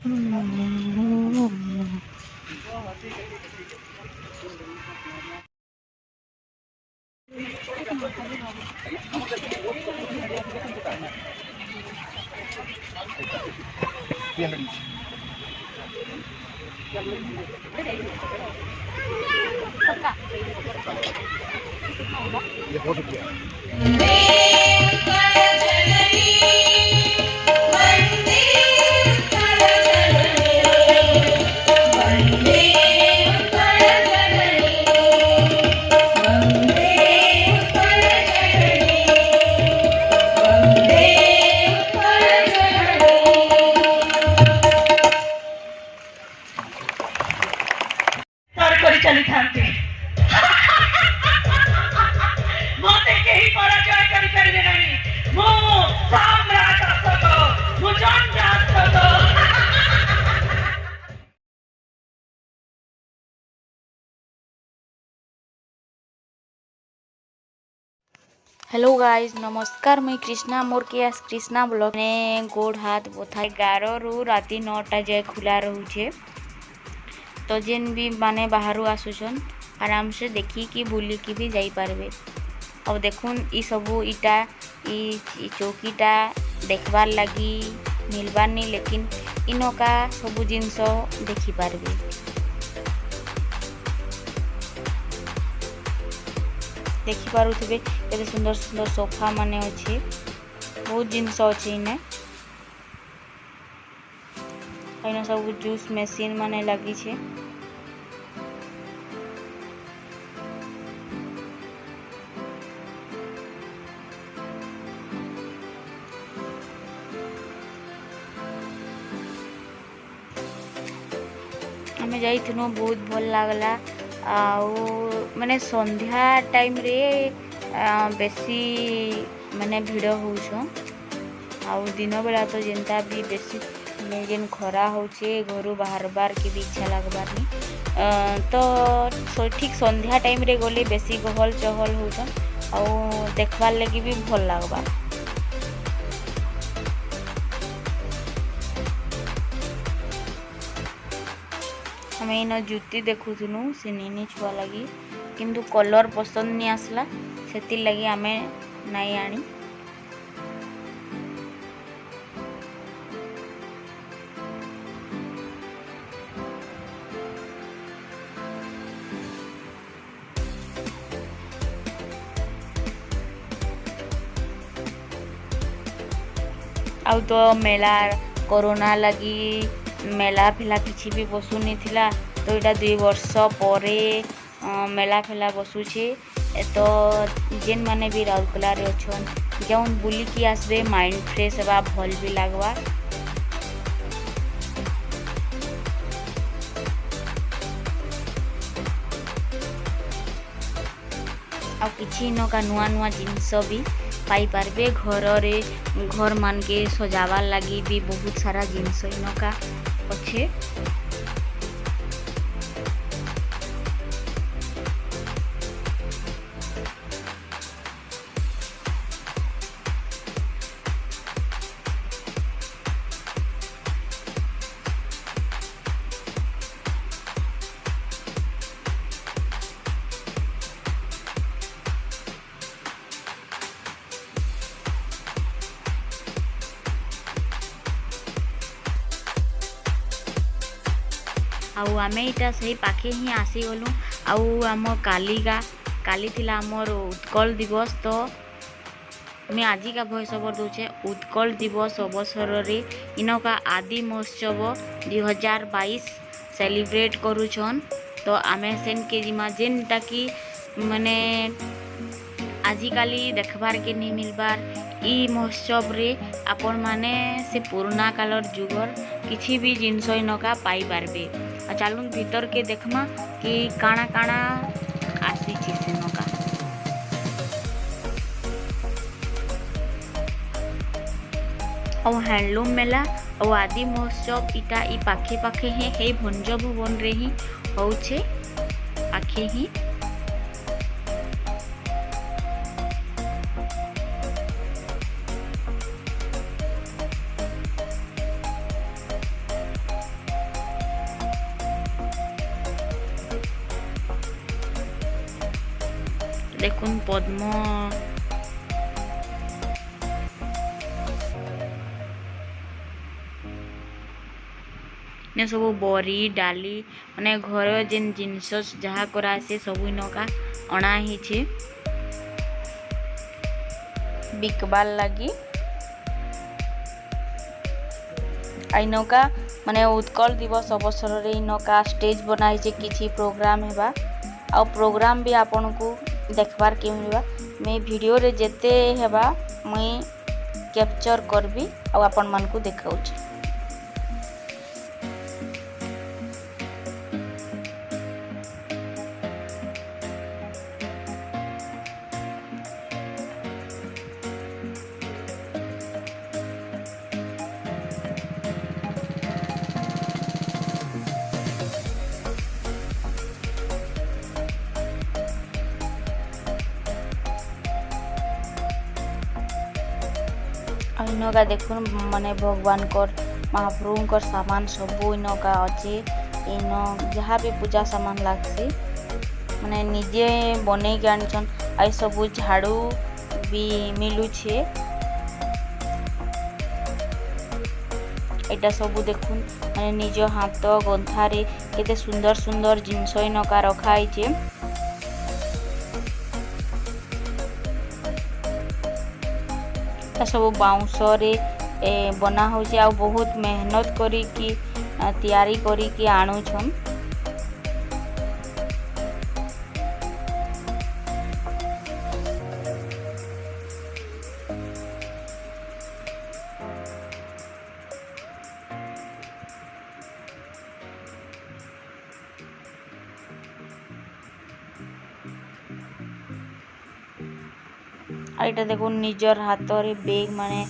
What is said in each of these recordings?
Hello guys नमस्कार मुई कृष्णा मोर के कृष्णा ब्लॉग ने गोड़ हाथ बोथा 11 रु राति 9टा जाए खुला रोचे। तो जेन भी माने बाहर आसुछन आराम से देखिकी बुलिकी भी जाई पारबे। अब देखुन ई सबू इटा ई चौकीटा देखबार लगी मिलबार नहीं, लेकिन इनका सबू जिनस देखी पारबे। देखी पारुथिबे केते सुंदर सुंदर सोफा माने अछि, बहुत जिनस अछि इने। इने सब जूस मशीन माने लगी छे। हमें जाइथिनु बहुत भल लागला। माने संध्या टाइम रे बेसी माने भिड़ होउछन। दिन बेला तो जेनता भी बेसी जेन खरा होचे घर बाहर बार के भी इच्छा लगबार नहीं। तो ठीक संध्या टाइम रे गले बेसी गहल चहल होउछन आउ देखबार लगी भी भल लागबा। हमें इन जुती देखुथुनु से निनी छुआ लगी, किंतु कलर पसंद नहीं आसला से लगी आमे नहीं आनी। आउ तो मेला कोरोना लगी मेला फेला किसी भी बसु नहीं थिला, तो यहाँ 2 वर्ष परे मेला फेला बसुचे। तो जेन माने भी राउरकेला रे अछन जौन बुलिकी आसबे माइंड फ्रेश हेबा भल भी लागबा। आ किछि नका नुआ नुआ जिनस भी पाई पारबे। घर मान के सजावार लगी भी बहुत सारा जिनस इनका अच्छे। आउ आमे इटा सही पाखे ही आसी गलु। आउ आम काली थिला आमर उत्कल दिवस। तो मैं आज का भॉइस ओवर दूचे उत्कल दिवस अवसर रे इनका आदि महोत्सव 2022 सेलिब्रेट करूछन। तो आमे सेन के जिमा जेनटा कि माने आजिकाली देखबार के नहीं मिलबार ई महोत्सव रे आपण माने से पुराना कालर जुगर किछि भी जिनस इनका पाई पारबे। चलुन भीतर के देखमा कि काना काना आसी से नका। और हैंडलूम मेला और आदि महोत्सव इटा ई पाखे पाखे हे भंज भुवन रे ही होउछे पाखे ही। देखुन पद्म ने सब बरी डाली माने घर जेन जिनस जहाँ करा से सब इनका अणा ही बिकबार लगी इनका माने उत्कल दिवस अवसर रे इनका स्टेज बनाई किसी प्रोग्राम हेबा आ प्रोग्राम भी आपन को देखबार के मिलबा मैं वीडियो रे जेते हेबा मुई कैप्चर करबी आ आपन मन को देखाउछ। इनका देखुन माने भगवान कर महाप्रभु कर सामान सब इनका अच्छे इन जहाँ भी पूजा सामान लागसी माने निजे बनै के आनिछन आई सब झाड़ू भी मिलू छे एटा सब देखुन माने निज हाथ गंथारे केते सुंदर सुंदर जिनस इनका रखाई छे। सब बाउंस रे बना हो बहुत मेहनत करी तैयारी करी आणुछन। आइटा देखो निजर हाथ रे बेग माने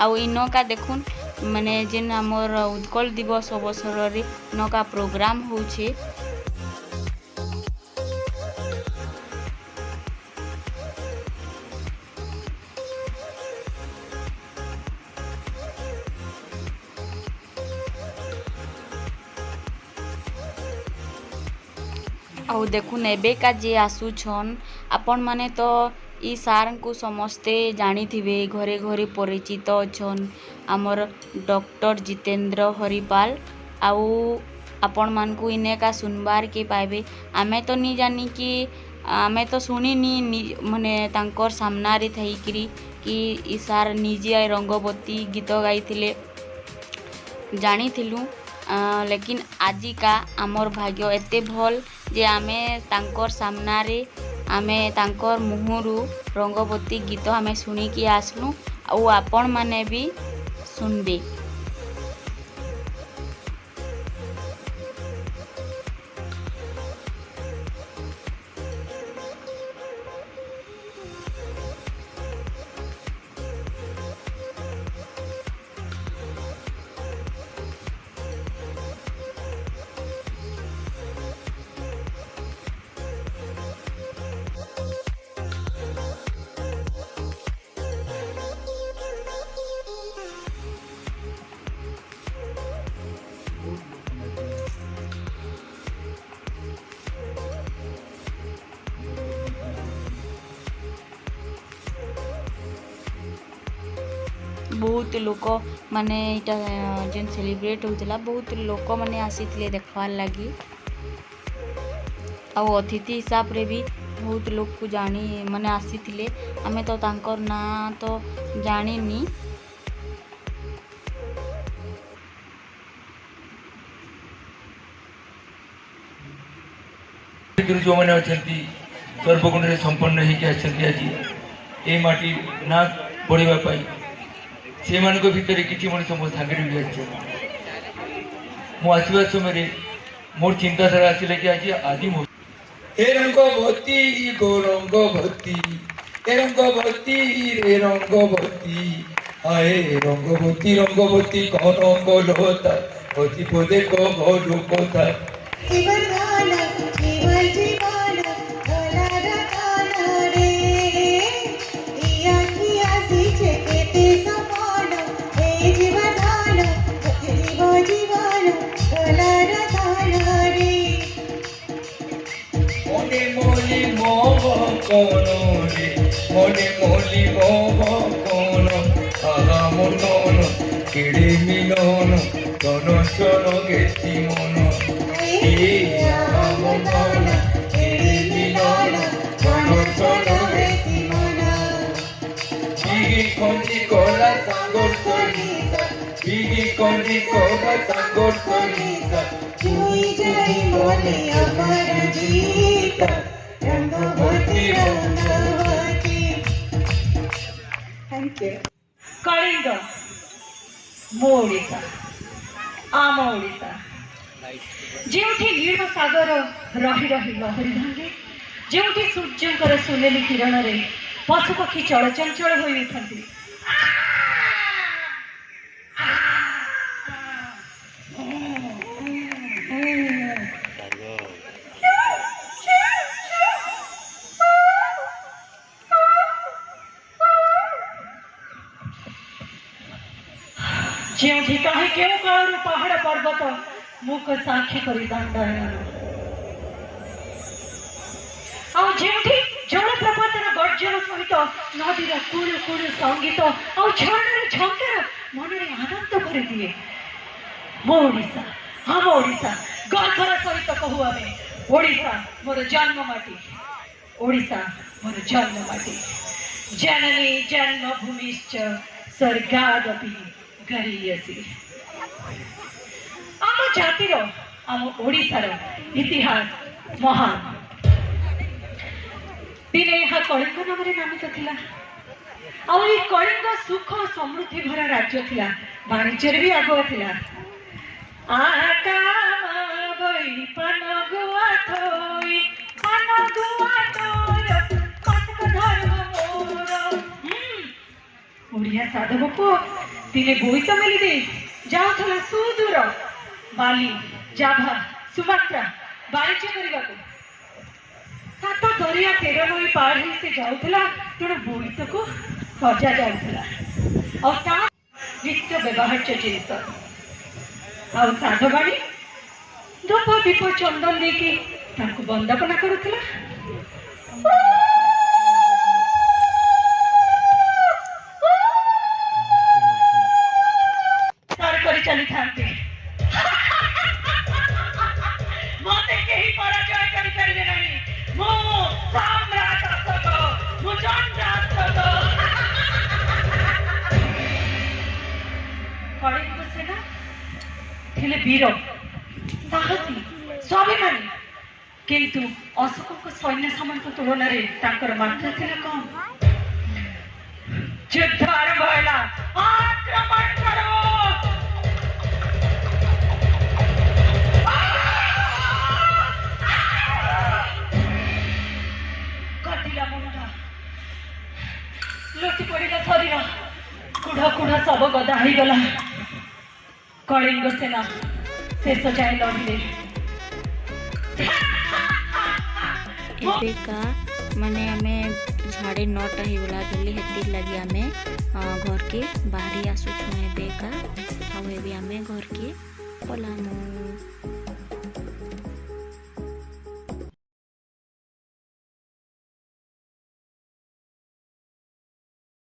आउ इनका देखुन माने जेन हमर उत्कल दिवस अवसर रे इनका प्रोग्राम होछे आउ देखुन एबे का जे आसुछन आपण माने तो ई सार को समस्ते जानी थिबे घरे घरे परिचित अछन आमर डॉक्टर जितेंद्र हरिपाल आउ आपण मान को इने का सुनबार के पाइबे आमे तो नहीं जानी कि आमे तो सुनी नी माने तांकर सामना रे थईकरी कि ई सार निजे रंगवती गीत गाइथिले जानी थिलु लेकिन आजिका आमर भाग्य एते भल जे आमे तांकर सामना रे आमे तांकर मुहरु रंगवती गीत आमे सुनी कि आसलु आउ आपण माने भी सुनबे। बहुत लोक माने इटा जेन सेलिब्रेट होतिला बहुत लोक माने आसीथिले देखवार लगी आ अतिथि हिसाब रे भी बहुत लोग को जानी माने आसीथिले आमे तो तांकर ना तो जानी नी जो मैंने अच्छा सर्वगुण संपन्न होकर आज ये माटी ना बढ़ापी से भितर किसी मनीष मो सागर भी आसवा समय मोर चिंताधारा आसला कि आज आदि हे रंग भक्ति गौरंग भक्ति हे रंग भक्ति रे रंग भक्ति आए रंगवती रंगवती कौन अंग लोता अति पदे कौ कथा मने मोली मोह कौन आहा मन केड़े मिलन तन चन गेती मन आहा मन केड़े मिलन तन चन गेती मन बिगी कंदी कोला सांगोर सरिसा बिगी कंदी कोला सांगोर सरिसा जुई जाई मोले अपराजिता रंगवती रंगवती। Thank you. कलिंग मो ओडिशा आम ओडिशा जेउठी नील सागर रही रही लहरी भांगे जेउठी सूर्यंकर सुनेली किरण रे पशुपक्षी चलचंचल होई उठंती जेउठी कहीं केउ कालरू पहाड़ पर्वत मुख साक्षी करी दंडायमान आउ जेउठी जलप्रपातर गर्जन सहित नदीर कुळु कुळु संगीत आउ झरणार झंकार मनरे आनंद भरी दिए मो ओडिशा हम ओडिशा गर्भर सहित कहू आमे ओडिशा मोर जन्म माटी ओडिशा मोर जन्म माटी जननी जन्मभूमिश्च स्वर्गादपि गरीयसी आम जातिर आम ओडिशार इतिहास महान दिने यहाँ कलिंग नाम नामित थिला आई कलिंग सुख समृद्धि भरा राज्य थिला वाणिज्य भी आगुआ थिला आका बई पनगुआ थोई पनगुआ तोर कटक धर्म मोर ओडिया साधव को दिने बोईत मेली दे जाउथला सुदूर बाली जाभा सुमात्रा वाणिज्य करने सात दरिया 13 नई पार ही से जाउथला तेणु बोईत को सजा जाउथला और नित्य व्यवहार्य जिनिस आ साधवाणी धूप दीप चंदन देकी बंदपना करुला चली था मते केही पराजय करि परिबे नहीं मो सम्राट असत मो चंद्रात कलिंग सेना थिले वीर साहसी स्वाभिमानी किंतु अशोक सैन्य सामंत तुलन में मात्रा थिला कम युद्ध आरंभ होला आक्रमण करो लुटी पड़ा शरीर कुढ़ कुढ़ सब गदा हो गला कलिंग सेना शेष जाए लड़े एबेका माने आमे 9:30 हो गला जल्दी हेतिर लगी आमे घर के बाहरी आसुछु एबेका आउ एबे आमे घर के पलामु।